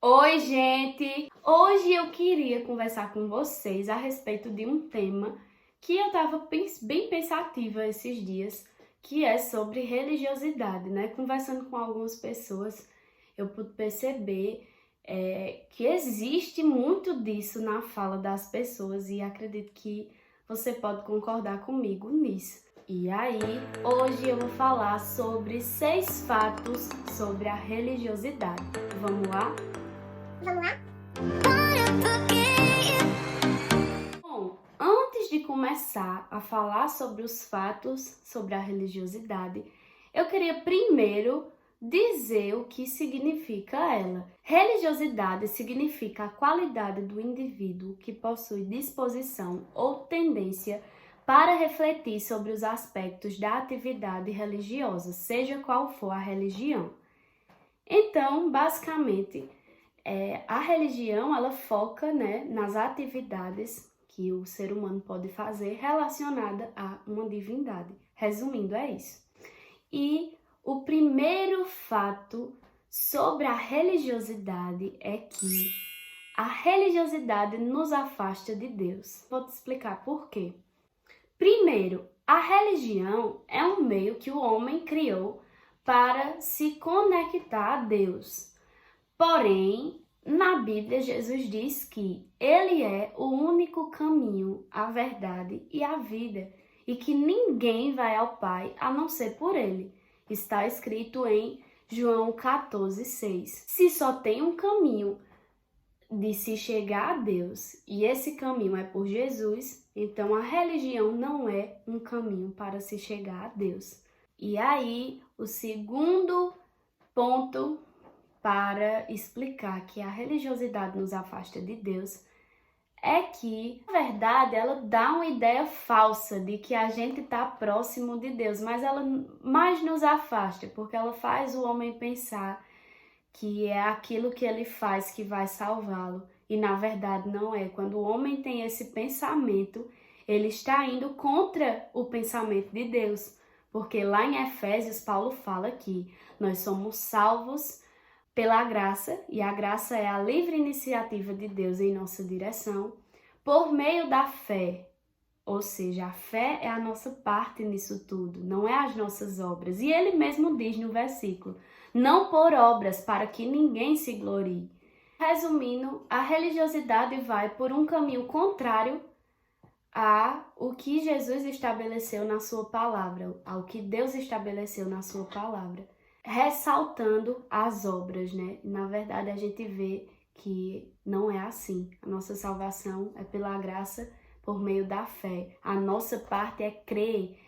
Oi, gente! Hoje eu queria conversar com vocês a respeito de um tema que eu estava bem pensativa esses dias, que é sobre religiosidade, né? Conversando com algumas pessoas, eu pude perceber que existe muito disso na fala das pessoas e acredito que você pode concordar comigo nisso. E aí, hoje eu vou falar sobre 6 fatos sobre a religiosidade. Vamos lá? Vamos lá? Bom, antes de começar a falar sobre os fatos sobre a religiosidade, eu queria primeiro dizer o que significa ela. Religiosidade significa a qualidade do indivíduo que possui disposição ou tendência para refletir sobre os aspectos da atividade religiosa, seja qual for a religião. Então, basicamente, a religião, ela foca, nas atividades que o ser humano pode fazer relacionada a uma divindade. Resumindo, é isso. E o primeiro fato sobre a religiosidade é que a religiosidade nos afasta de Deus. Vou te explicar por quê. Primeiro, a religião é um meio que o homem criou para se conectar a Deus. Porém, na Bíblia, Jesus diz que Ele é o único caminho, a verdade e a vida, e que ninguém vai ao Pai a não ser por Ele. Está escrito em João 14:6. Se só tem um caminho de se chegar a Deus, e esse caminho é por Jesus, então a religião não é um caminho para se chegar a Deus. E aí, o segundo ponto para explicar que a religiosidade nos afasta de Deus é que, na verdade, ela dá uma ideia falsa de que a gente está próximo de Deus, mas ela mais nos afasta, porque ela faz o homem pensar que é aquilo que ele faz que vai salvá-lo, e na verdade não é. Quando o homem tem esse pensamento, ele está indo contra o pensamento de Deus, porque lá em Efésios, Paulo fala que nós somos salvos pela graça, e a graça é a livre iniciativa de Deus em nossa direção, por meio da fé. Ou seja, a fé é a nossa parte nisso tudo, não é as nossas obras. E ele mesmo diz no versículo, não por obras, para que ninguém se glorie. Resumindo, a religiosidade vai por um caminho contrário ao que Jesus estabeleceu na sua palavra, ao que Deus estabeleceu na sua palavra, ressaltando as obras, né? Na verdade, a gente vê que não é assim. A nossa salvação é pela graça, por meio da fé. A nossa parte é crer,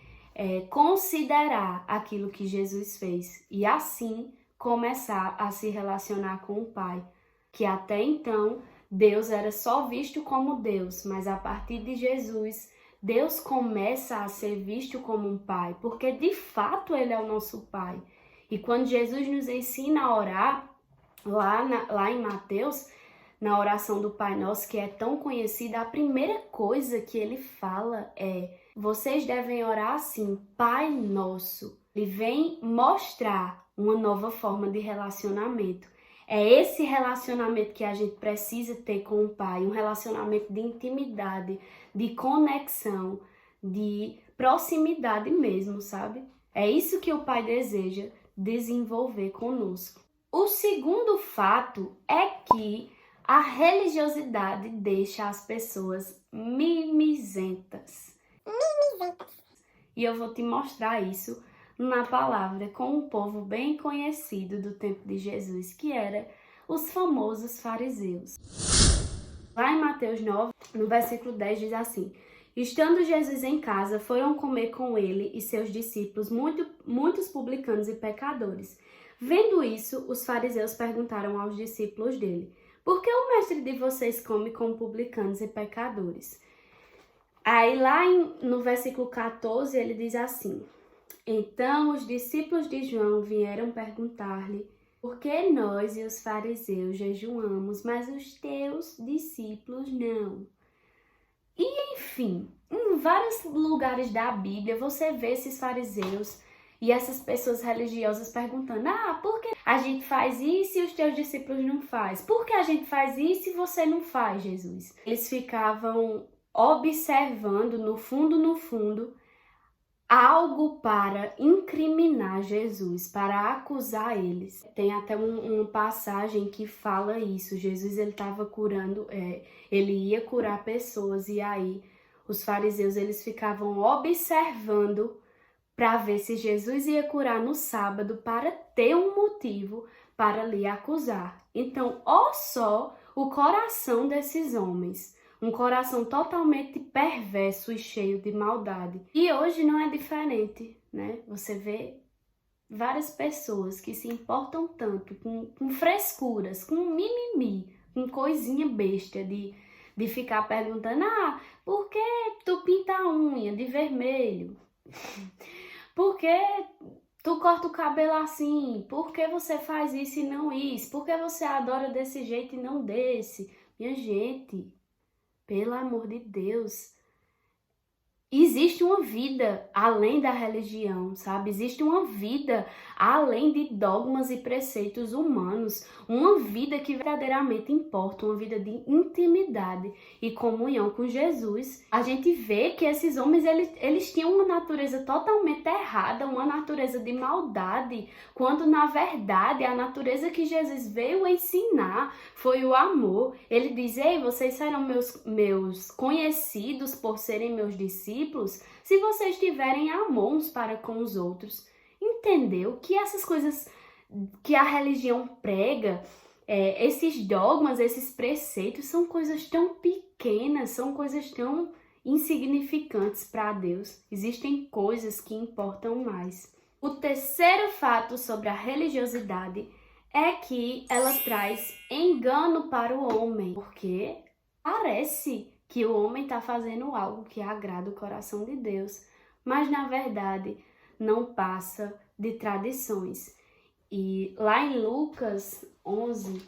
considerar aquilo que Jesus fez e assim começar a se relacionar com o Pai, que até então Deus era só visto como Deus, mas a partir de Jesus, Deus começa a ser visto como um Pai, porque de fato Ele é o nosso Pai. E quando Jesus nos ensina a orar, lá em Mateus, na oração do Pai Nosso, que é tão conhecida, a primeira coisa que ele fala é: vocês devem orar assim, Pai Nosso. Ele vem mostrar uma nova forma de relacionamento. É esse relacionamento que a gente precisa ter com o Pai, um relacionamento de intimidade, de conexão, de proximidade mesmo, sabe? É isso que o Pai deseja desenvolver conosco. O segundo fato é que a religiosidade deixa as pessoas mimizentas. E eu vou te mostrar isso na palavra com um povo bem conhecido do tempo de Jesus, que era os famosos fariseus. Lá em Mateus 9, no versículo 10, diz assim: estando Jesus em casa, foram comer com ele e seus discípulos muitos publicanos e pecadores. Vendo isso, os fariseus perguntaram aos discípulos dele: por que o mestre de vocês come com publicanos e pecadores? Aí lá no versículo 14 ele diz assim: então os discípulos de João vieram perguntar-lhe: por que nós e os fariseus jejuamos, mas os teus discípulos não? E enfim, em vários lugares da Bíblia você vê esses fariseus E essas pessoas religiosas perguntando, por que a gente faz isso e os teus discípulos não fazem? Por que a gente faz isso e você não faz, Jesus? Eles ficavam observando, no fundo, algo para incriminar Jesus, para acusar eles. Tem até uma passagem que fala isso. Jesus, ele estava curando, ele ia curar pessoas, e aí os fariseus, eles ficavam observando para ver se Jesus ia curar no sábado, para ter um motivo para lhe acusar. Então, ó só o coração desses homens. Um coração totalmente perverso e cheio de maldade. E hoje não é diferente, né? Você vê várias pessoas que se importam tanto com frescuras, com mimimi, com coisinha besta de ficar perguntando, por que tu pinta a unha de vermelho? Por que tu corta o cabelo assim? Por que você faz isso e não isso? Por que você adora desse jeito e não desse? Minha gente, pelo amor de Deus, existe uma vida além da religião, sabe? Existe uma vida além de dogmas e preceitos humanos. Uma vida que verdadeiramente importa, uma vida de intimidade e comunhão com Jesus. A gente vê que esses homens, eles tinham uma natureza totalmente errada, uma natureza de maldade, quando na verdade a natureza que Jesus veio ensinar foi o amor. Ele diz, vocês serão meus conhecidos por serem meus discípulos, se vocês tiverem amor uns para com os outros. Entendeu? Que essas coisas que a religião prega, esses dogmas, esses preceitos, são coisas tão pequenas, são coisas tão insignificantes para Deus. Existem coisas que importam mais. O terceiro fato sobre a religiosidade é que ela traz engano para o homem, porque parece que o homem está fazendo algo que agrada o coração de Deus, mas na verdade não passa de tradições. E lá em Lucas 11,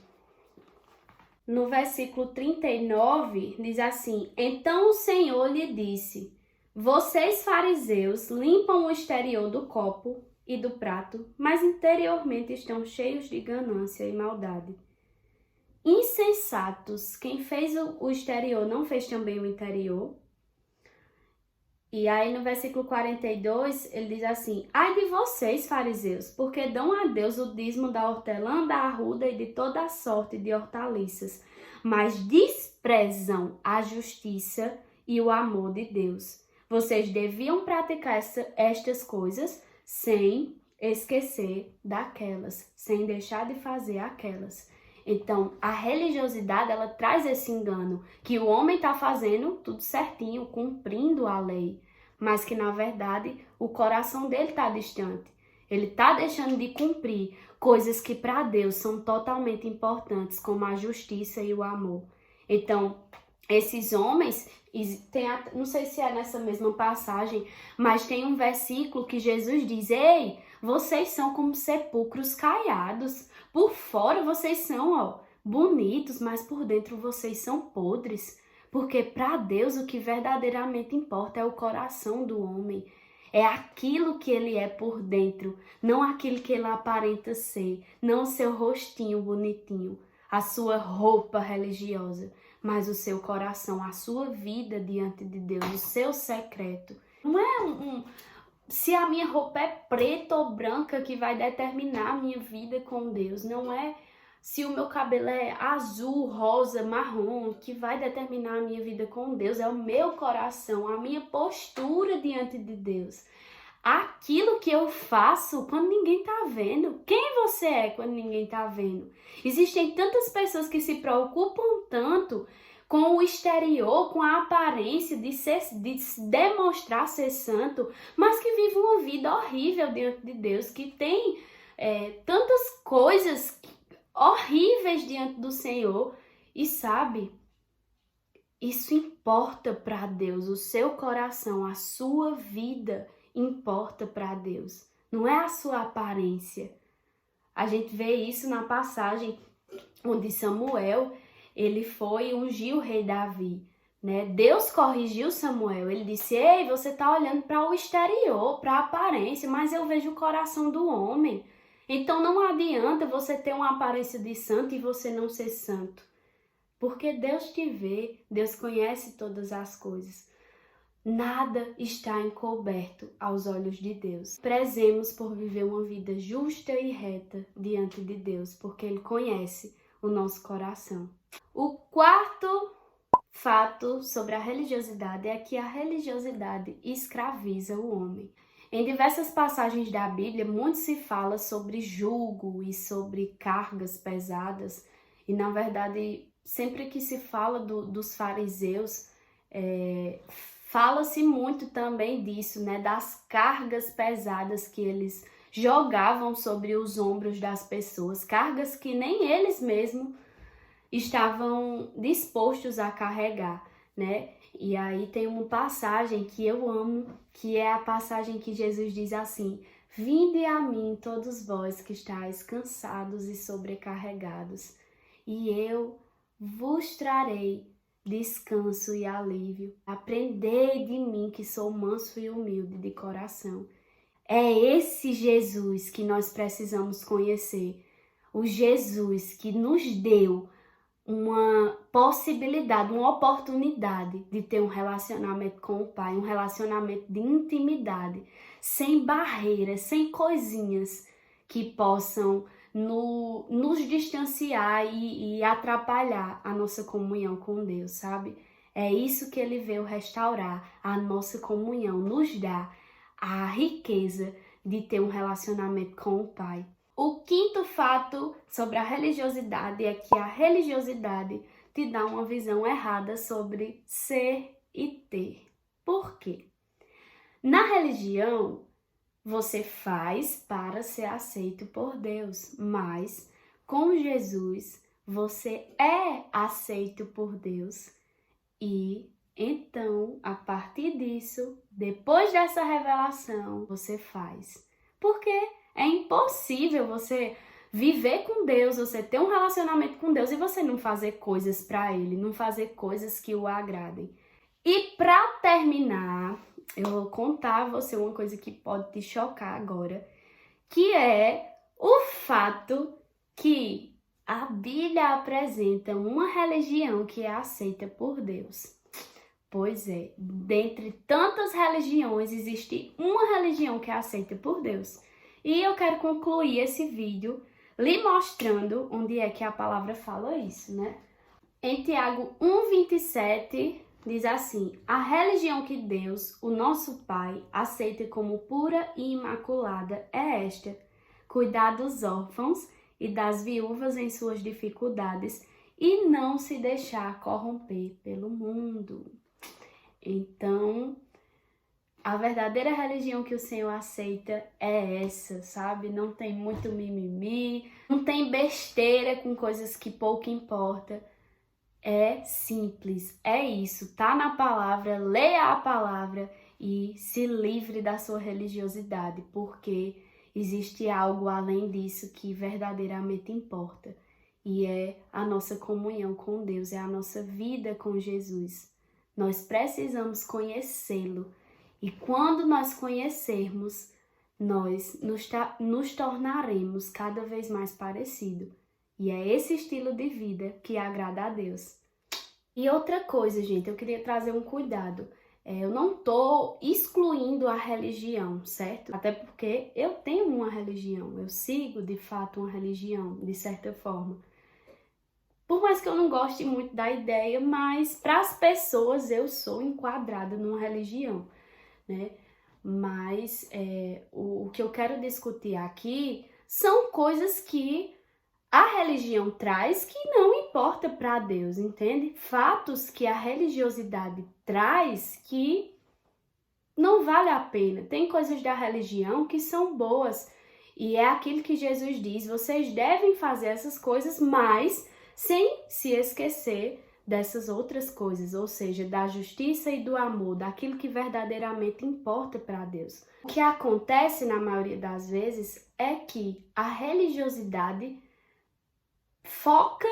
no versículo 39, diz assim, então o Senhor lhe disse, vocês fariseus limpam o exterior do copo e do prato, mas interiormente estão cheios de ganância e maldade. Insensatos, quem fez o exterior não fez também o interior? E aí no versículo 42, ele diz assim, ai de vocês, fariseus, porque dão a Deus o dízimo da hortelã, da arruda e de toda a sorte de hortaliças, mas desprezam a justiça e o amor de Deus. Vocês deviam praticar estas coisas sem esquecer daquelas, sem deixar de fazer aquelas. Então, a religiosidade, ela traz esse engano, que o homem está fazendo tudo certinho, cumprindo a lei, mas que, na verdade, o coração dele está distante. Ele está deixando de cumprir coisas que, para Deus, são totalmente importantes, como a justiça e o amor. Então, esses homens, não sei se é nessa mesma passagem, mas tem um versículo que Jesus diz, ei, vocês são como sepulcros caiados. Por fora vocês são, bonitos, mas por dentro vocês são podres. Porque para Deus o que verdadeiramente importa é o coração do homem. É aquilo que ele é por dentro, não aquilo que ele aparenta ser, não o seu rostinho bonitinho, a sua roupa religiosa, mas o seu coração, a sua vida diante de Deus, o seu secreto. Não é se a minha roupa é preta ou branca que vai determinar a minha vida com Deus. Não é se o meu cabelo é azul, rosa, marrom que vai determinar a minha vida com Deus. É o meu coração, a minha postura diante de Deus. Aquilo que eu faço quando ninguém tá vendo. Quem você é quando ninguém tá vendo? Existem tantas pessoas que se preocupam tanto com o exterior, com a aparência de demonstrar ser santo, mas que vivem uma vida horrível diante de Deus, que tem tantas coisas horríveis diante do Senhor. E sabe, isso importa para Deus, o seu coração, a sua vida importa para Deus, não é a sua aparência. A gente vê isso na passagem onde Samuel, ele foi ungir o rei Davi, né? Deus corrigiu Samuel. Ele disse: ei, você está olhando para o exterior, para a aparência, mas eu vejo o coração do homem. Então não adianta você ter uma aparência de santo e você não ser santo. Porque Deus te vê, Deus conhece todas as coisas. Nada está encoberto aos olhos de Deus. Prezemos por viver uma vida justa e reta diante de Deus, porque Ele conhece o nosso coração. O quarto fato sobre a religiosidade é que a religiosidade escraviza o homem. Em diversas passagens da Bíblia, muito se fala sobre jugo e sobre cargas pesadas. E, na verdade, sempre que se fala dos fariseus, fala-se muito também disso, né? Das cargas pesadas que eles jogavam sobre os ombros das pessoas. Cargas que nem eles mesmos estavam dispostos a carregar, né? E aí tem uma passagem que eu amo, que é a passagem que Jesus diz assim: vinde a mim todos vós que estáis cansados e sobrecarregados, e eu vos trarei descanso e alívio. Aprendei de mim que sou manso e humilde de coração. É esse Jesus que nós precisamos conhecer, o Jesus que nos deu uma possibilidade, uma oportunidade de ter um relacionamento com o Pai, um relacionamento de intimidade, sem barreiras, sem coisinhas que possam nos distanciar e atrapalhar a nossa comunhão com Deus, sabe? É isso que Ele veio restaurar, a nossa comunhão, nos dá a riqueza de ter um relacionamento com o Pai. O quinto fato sobre a religiosidade é que a religiosidade te dá uma visão errada sobre ser e ter. Por quê? Na religião, você faz para ser aceito por Deus, mas com Jesus você é aceito por Deus. E então, a partir disso, depois dessa revelação, você faz. Por quê? É impossível você viver com Deus, você ter um relacionamento com Deus e você não fazer coisas para Ele, não fazer coisas que o agradem. E para terminar, eu vou contar a você uma coisa que pode te chocar agora, que é o fato que a Bíblia apresenta uma religião que é aceita por Deus. Pois é, dentre tantas religiões, existe uma religião que é aceita por Deus. E eu quero concluir esse vídeo lhe mostrando onde é que a palavra fala isso, né? Em Tiago 1,27 diz assim: a religião que Deus, o nosso Pai, aceita como pura e imaculada é esta: cuidar dos órfãos e das viúvas em suas dificuldades e não se deixar corromper pelo mundo. Então, a verdadeira religião que o Senhor aceita é essa, sabe? Não tem muito mimimi, não tem besteira com coisas que pouco importa. É simples, é isso. Tá na palavra, leia a palavra e se livre da sua religiosidade, porque existe algo além disso que verdadeiramente importa. E é a nossa comunhão com Deus, é a nossa vida com Jesus. Nós precisamos conhecê-lo. E quando nós conhecermos, nós nos tornaremos cada vez mais parecidos. E é esse estilo de vida que agrada a Deus. E outra coisa, gente, eu queria trazer um cuidado. Eu não estou excluindo a religião, certo? Até porque eu tenho uma religião, eu sigo de fato uma religião, de certa forma. Por mais que eu não goste muito da ideia, mas para as pessoas eu sou enquadrada numa religião, né? Mas o que eu quero discutir aqui são coisas que a religião traz que não importa para Deus, entende? Fatos que a religiosidade traz que não vale a pena. Tem coisas da religião que são boas e é aquilo que Jesus diz: vocês devem fazer essas coisas, mas sem se esquecer dessas outras coisas, ou seja, da justiça e do amor, daquilo que verdadeiramente importa para Deus. O que acontece na maioria das vezes é que a religiosidade foca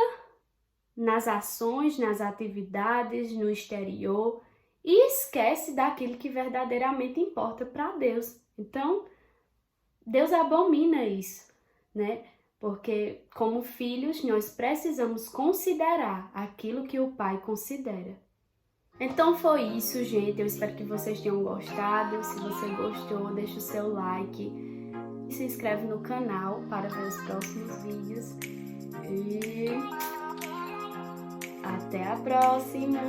nas ações, nas atividades, no exterior e esquece daquilo que verdadeiramente importa para Deus. Então, Deus abomina isso, né? Porque, como filhos, nós precisamos considerar aquilo que o Pai considera. Então foi isso, gente. Eu espero que vocês tenham gostado. Se você gostou, deixa o seu like e se inscreve no canal para ver os próximos vídeos. E até a próxima!